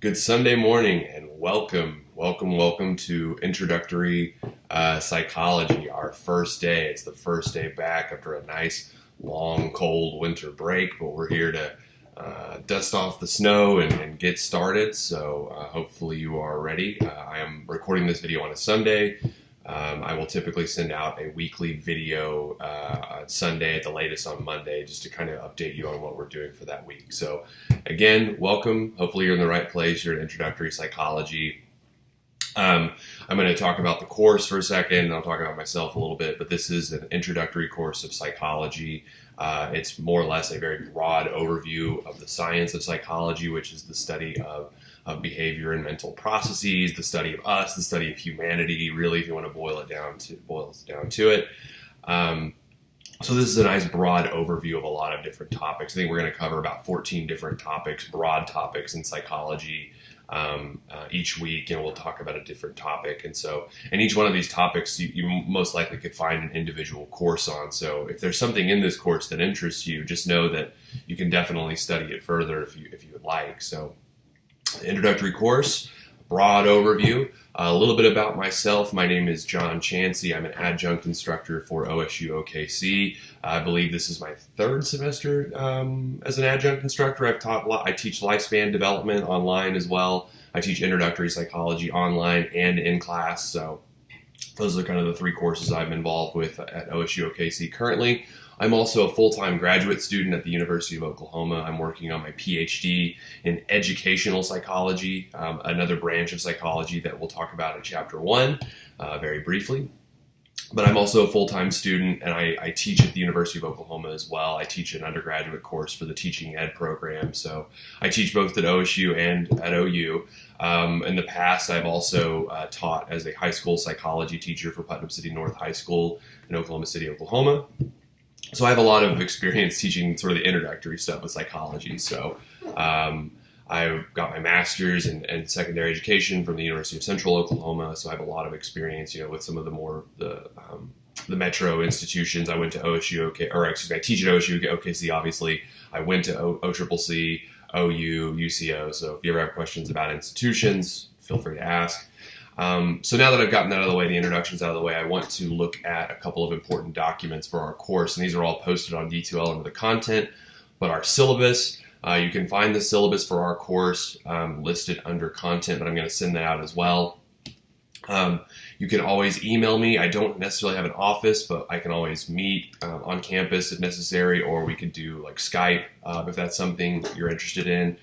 Good Sunday morning and welcome to Introductory Psychology, our first day. It's the first day back after a nice, long, cold winter break, but we're here to dust off the snow and get started, so hopefully you are ready. I am recording this video on a Sunday. I will typically send out a weekly video on Sunday at the latest on Monday just to kind of update you on what we're doing for that week. So again, welcome. Hopefully you're in the right place. You're at Introductory Psychology. I'm going to talk about the course for a second, and I'll talk about myself a little bit, but this is an introductory course of psychology. It's more or less a very broad overview of the science of psychology, which is the study of behavior and mental processes, the study of us, the study of humanity, really, if you want to boil it down to it. So this is a nice broad overview of a lot of different topics. I think we're going to cover about 14 different topics, broad topics in psychology each week, and we'll talk about a different topic. And each one of these topics you most likely could find an individual course on. So if there's something in this course that interests you, just know that you can definitely study it further if you would like. So introductory course, broad overview, a little bit about myself. My name is John Chansey. I'm an adjunct instructor for OSU OKC. I believe this is my third semester as an adjunct instructor. I teach lifespan development online as well. I teach introductory psychology online and in class. So those are kind of the three courses I'm involved with at OSU OKC currently. I'm also a full-time graduate student at the University of Oklahoma. I'm working on my PhD in educational psychology, another branch of psychology that we'll talk about in Chapter 1 very briefly. But I'm also a full-time student, and I teach at the University of Oklahoma as well. I teach an undergraduate course for the teaching ed program. So I teach both at OSU and at OU. In the past, I've also taught as a high school psychology teacher for Putnam City North High School in Oklahoma City, Oklahoma. So I have a lot of experience teaching sort of the introductory stuff with psychology. So I've got my master's in secondary education from the University of Central Oklahoma. So I have a lot of experience, with some of the metro institutions. I went to I teach at OSU OKC. Obviously, I went to OCCC, OU, UCO. So if you ever have questions about institutions, feel free to ask. So now that I've gotten that out of the way, the introductions out of the way, I want to look at a couple of important documents for our course, and these are all posted on D2L under the content, but our syllabus, you can find the syllabus for our course listed under content, but I'm going to send that out as well. You can always email me. I don't necessarily have an office, but I can always meet on campus if necessary, or we could do like Skype if that's something you're interested in.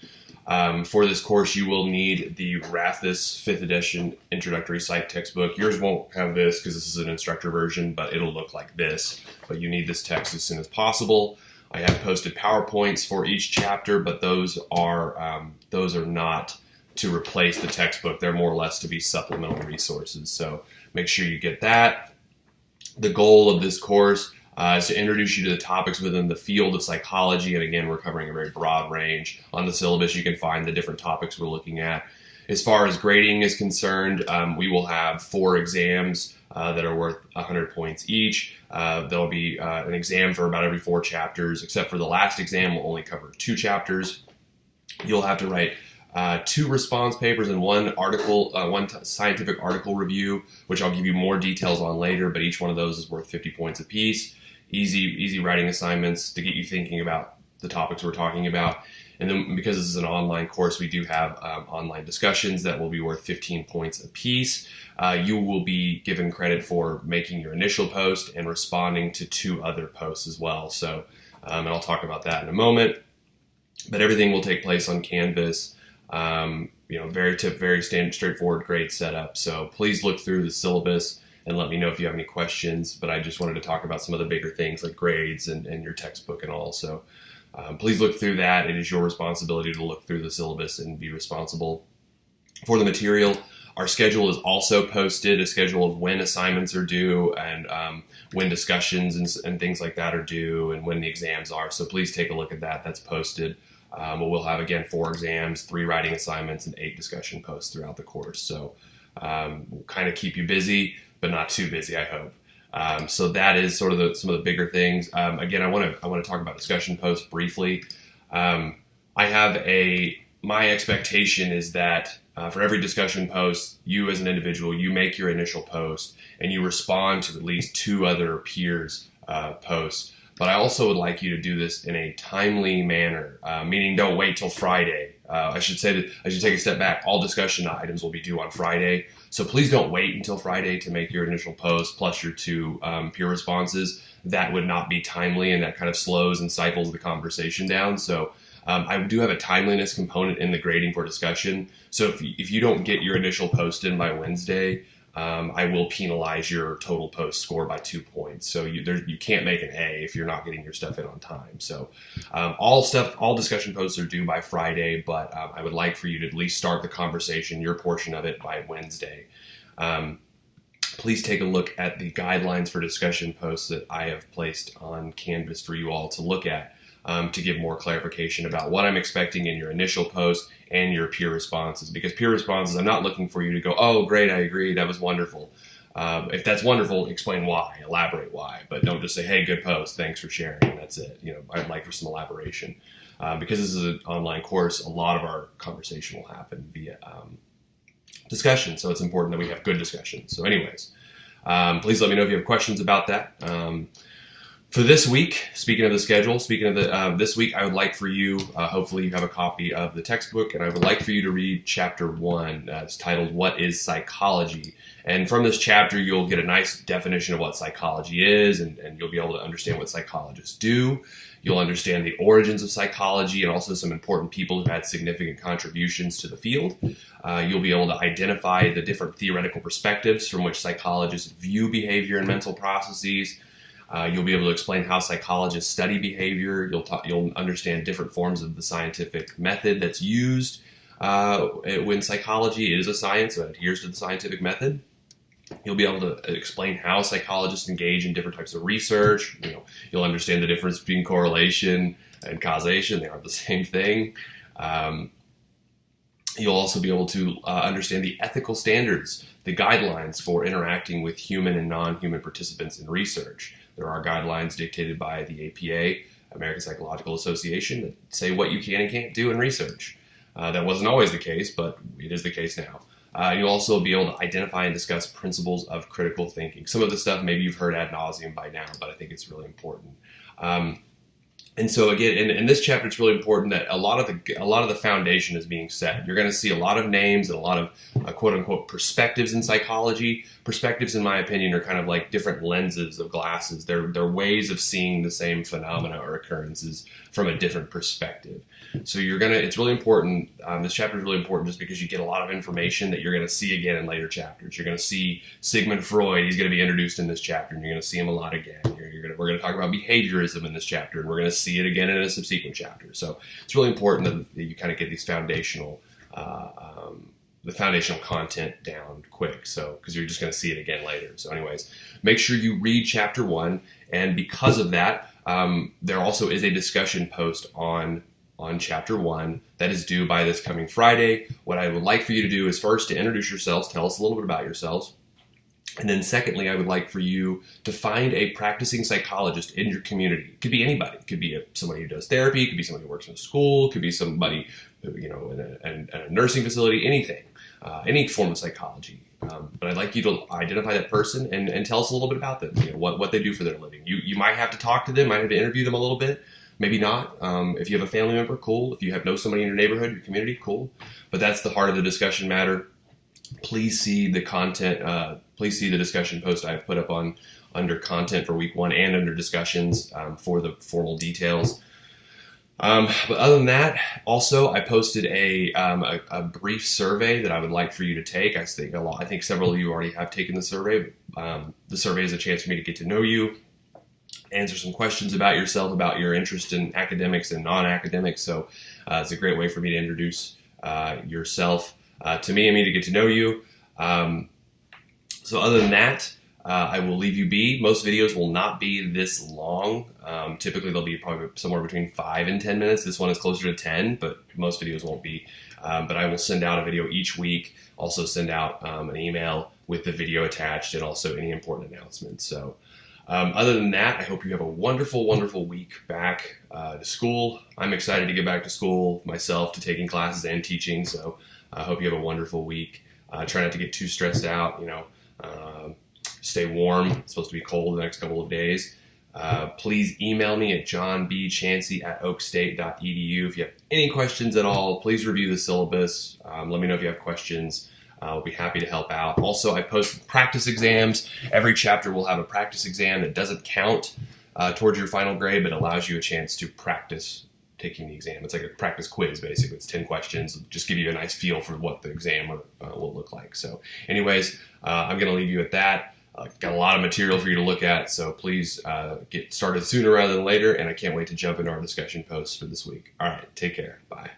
For this course, you will need the Rathis 5th edition introductory psych textbook. Yours won't have this because this is an instructor version, but it'll look like this. But you need this text as soon as possible. I have posted PowerPoints for each chapter, but those are not to replace the textbook. They're more or less to be supplemental resources. So make sure you get that. The goal of this course is to introduce you to the topics within the field of psychology. And again, we're covering a very broad range. On the syllabus, you can find the different topics we're looking at. As far as grading is concerned, we will have 4 exams that are worth 100 points each. There'll be an exam for about every 4 chapters, except for the last exam will only cover 2 chapters. You'll have to write 2 response papers and one scientific article review, which I'll give you more details on later, but each one of those is worth 50 points apiece. Easy writing assignments to get you thinking about the topics we're talking about. And then because this is an online course, we do have online discussions that will be worth 15 points apiece. You will be given credit for making your initial post and responding to 2 other posts as well. So, and I'll talk about that in a moment. But everything will take place on Canvas. Very straightforward grade setup. So please look through the syllabus and let me know if you have any questions. But I just wanted to talk about some of the bigger things like grades and your textbook and all. So please look through that. It is your responsibility to look through the syllabus and be responsible for the material. Our schedule is also posted, a schedule of when assignments are due and when discussions and things like that are due and when the exams are. So please take a look at that. That's posted. We'll have, again, 4 exams, 3 writing assignments, and 8 discussion posts throughout the course. So we'll kind of keep you busy, but not too busy, I hope. So that is sort of some of the bigger things. Again, I want to talk about discussion posts briefly. I have my expectation is that for every discussion post, you as an individual, you make your initial post and you respond to at least 2 other peers' posts. But I also would like you to do this in a timely manner, meaning don't wait till Friday. I should take a step back. All discussion items will be due on Friday. So please don't wait until Friday to make your initial post plus your 2 peer responses. That would not be timely, and that kind of slows and stifles the conversation down. So I do have a timeliness component in the grading for discussion. So if you don't get your initial post in by Wednesday, I will penalize your total post score by 2 points. So you can't make an A if you're not getting your stuff in on time. So all discussion posts are due by Friday, but I would like for you to at least start the conversation, your portion of it, by Wednesday. Please take a look at the guidelines for discussion posts that I have placed on Canvas for you all to look at to give more clarification about what I'm expecting in your initial post and your peer responses. Because peer responses, I'm not looking for you to go, oh, great, I agree, that was wonderful. If that's wonderful, explain why, elaborate why, but don't just say, hey, good post, thanks for sharing, and that's it. I'd like for some elaboration. Because this is an online course, a lot of our conversation will happen via discussion, so it's important that we have good discussion. So anyways, please let me know if you have questions about that. For this week, speaking of this week, I would like for you, hopefully you have a copy of the textbook, and I would like for you to read chapter 1. It's titled, What is Psychology? And from this chapter, you'll get a nice definition of what psychology is, and you'll be able to understand what psychologists do. You'll understand the origins of psychology and also some important people who had significant contributions to the field. You'll be able to identify the different theoretical perspectives from which psychologists view behavior and mental processes. You'll be able to explain how psychologists study behavior. You'll understand different forms of the scientific method that's used when psychology is a science, so it adheres to the scientific method. You'll be able to explain how psychologists engage in different types of research. You'll understand the difference between correlation and causation. They aren't the same thing. You'll also be able to understand the ethical standards, the guidelines for interacting with human and non-human participants in research. There are guidelines dictated by the APA, American Psychological Association, that say what you can and can't do in research. That wasn't always the case, but it is the case now. You'll also be able to identify and discuss principles of critical thinking. Some of the stuff maybe you've heard ad nauseum by now, but I think it's really important. And so again, in this chapter, it's really important that a lot of the foundation is being set. You're going to see a lot of names and a lot of quote unquote perspectives in psychology. Perspectives, in my opinion, are kind of like different lenses of glasses. They're ways of seeing the same phenomena or occurrences from a different perspective. So it's really important. This chapter is really important just because you get a lot of information that you're going to see again in later chapters. You're going to see Sigmund Freud. He's going to be introduced in this chapter, and you're going to see him a lot again. We're going to talk about behaviorism in this chapter, and we're going to see it again in a subsequent chapter. So it's really important that you kind of get these foundational content down quick. So because you're just going to see it again later. So anyways, make sure you read chapter 1, and because of that, there also is a discussion post on chapter 1 that is due by this coming Friday. What I would like for you to do is first to introduce yourselves, tell us a little bit about yourselves. And then secondly, I would like for you to find a practicing psychologist in your community. It could be anybody. It could be somebody who does therapy. It could be somebody who works in a school. It could be somebody who, in a nursing facility, anything, any form of psychology. But I'd like you to identify that person and tell us a little bit about them, what they do for their living. You might have to talk to them, might have to interview them a little bit. Maybe not. If you have a family member, cool. If you know somebody in your neighborhood, your community, cool. But that's the heart of the discussion matter. Please see the content. Please see the discussion post I've put up under content for week 1 and under discussions for the formal details. But other than that, also I posted a brief survey that I would like for you to take. I think several of you already have taken the survey. The survey is a chance for me to get to know you, answer some questions about yourself, about your interest in academics and non-academics. So it's a great way for me to introduce yourself to me and me to get to know you. So other than that, I will leave you be. Most videos will not be this long. Typically they'll be probably somewhere between 5 and 10 minutes. This one is closer to 10, but most videos won't be. But I will send out a video each week, also send out an email with the video attached and also any important announcements. So Other than that, I hope you have a wonderful, wonderful week back to school. I'm excited to get back to school myself, to taking classes and teaching. So I hope you have a wonderful week. Try not to get too stressed out. Stay warm. It's supposed to be cold the next couple of days. Please email me at johnbchancey@oakstate.edu. If you have any questions at all, please review the syllabus. Let me know if you have questions. We'll be happy to help out. Also, I post practice exams. Every chapter will have a practice exam that doesn't count towards your final grade, but allows you a chance to practice taking the exam. It's like a practice quiz, basically. It's 10 questions. Just give you a nice feel for what the exam will look like. So anyways, I'm going to leave you at that. Got a lot of material for you to look at, so please get started sooner rather than later, and I can't wait to jump into our discussion posts for this week. All right, take care. Bye.